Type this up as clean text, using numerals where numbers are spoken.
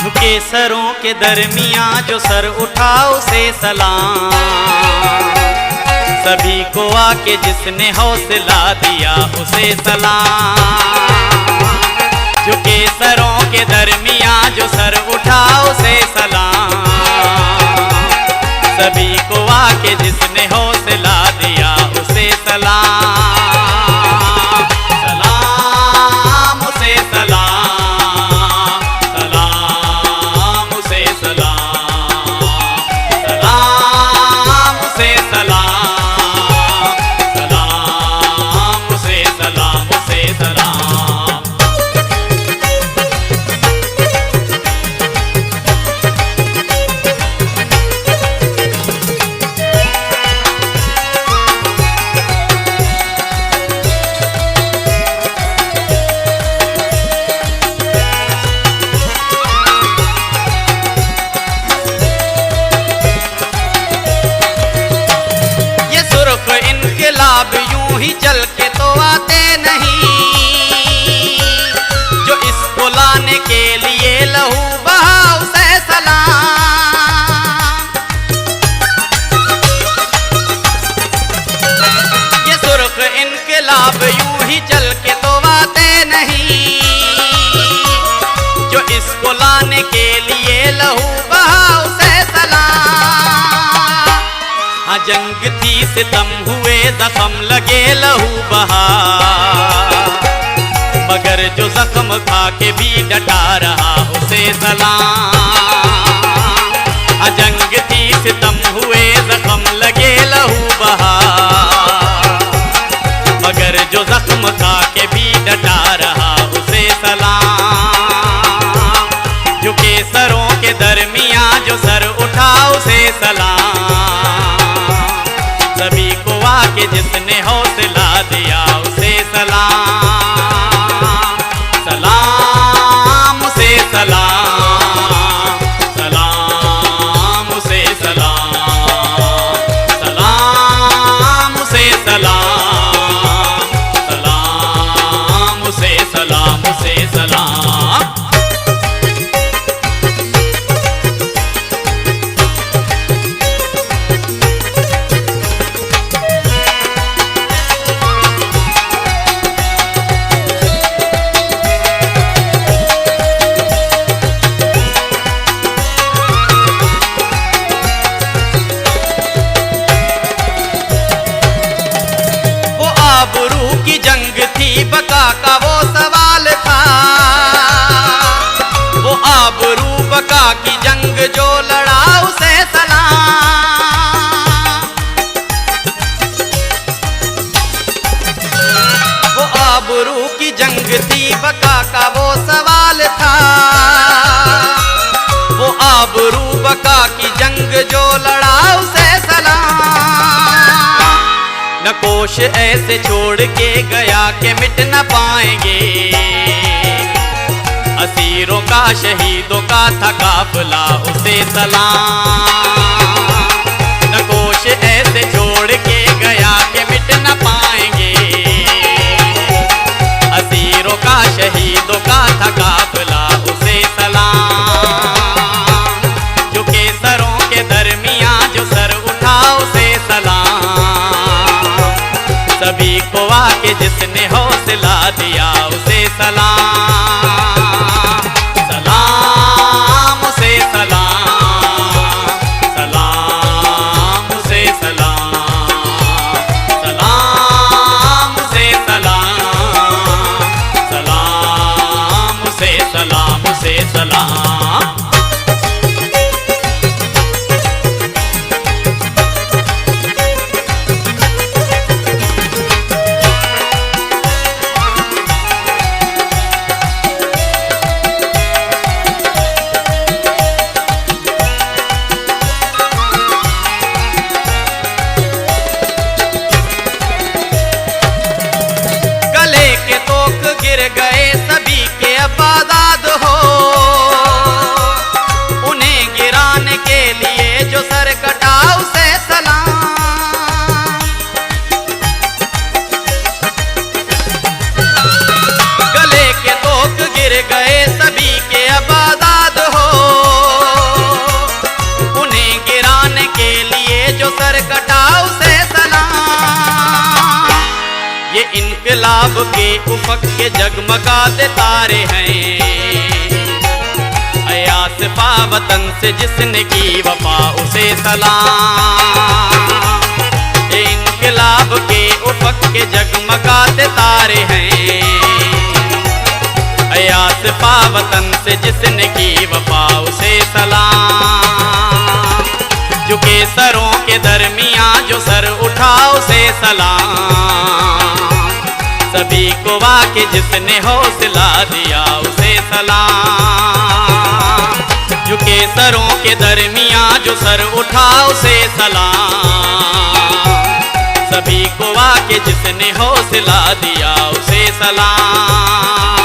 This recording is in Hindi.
झुके सरों के दरमियां जो सर उठाओ उसे सलाम, सभी को आके जिसने हौसला दिया उसे सलाम। झुके सरों के दरमियां जो सर उठाओ उसे सलाम, सभी को आके जिसने हौसला दिया उसे सलाम। सलाम उसे सलाम, सलाम उसे सलाम, सलाम उसे सलाम, सलाम उसे सलाम उसे सलाम। इनकलाब यूं ही चल के तो आते नहीं, जो इसको लाने के लिए लहू बहा उसे सलाम। ये सुर्ख इनकलाब यूं ही चल के तो आते नहीं, जो इसको लाने के लिए लहू बहा उसे सलाम। जंग थी सितम हुए जख्म लगे लहू बहा, मगर जो जख्म खा के भी डटा रहा उसे सलाम। जंग थी सितम हुए जख्म लगे लहू बहा, मगर जो जख्म खा के भी डटा रहा उसे सलाम। झुके सरों के दरमियां जो सर उठा उसे सलाम, सभी को आके जिसने हौसला दिया उसे सलाम। सलाम उसे सलाम, सलाम उसे सलाम, सलाम उसे सलाम, सलाम उसे सलाम उसे सलाम। आबरू की जंग थी बका का वो सवाल था, वो आबरू बका की जंग जो लड़ा उसे सलाम। वो आबरू की जंग थी बका का वो सवाल था, वो आबरू बका की जंग जो लड़ा उसे सलाम। नकोश ऐसे छोड़ के गया कि मिट न पाएंगे, असीरों का शहीदों का था काफिला उसे सलाम। नकोश ऐसे छोड़ के गया कि मिट न पाएंगे, असीरों का शहीदों का था काफिला उसे सलाम। झुके सरों के दरमियां जो सर उठा उसे सलाम, सभी को आके जिसने हौसला दिया उसे सलाम। सलाम उसे सलाम, सलाम उसे सलाम, सलाम उसे सलाम, सलाम उसे सलाम उसे सलाम। गिर गए सभी के अब आजाद हो, उफक के जगमगाते तारे हैं। आसिफा वतन से जिसने की वफा उसे सलाम। इनकलाब के उफक के जगमगाते तारे हैं। आसिफा वतन से जिसने की वफा उसे सलाम। झुके सरों के दरमियां जो सर उठा उसे सलाम। सभी को वाके जिसने हौसला दिया उसे सलाम। झुके सरों के दरमियां जो सर उठा उसे सलाम। सभी को वाके जिसने हौसला दिया उसे सलाम।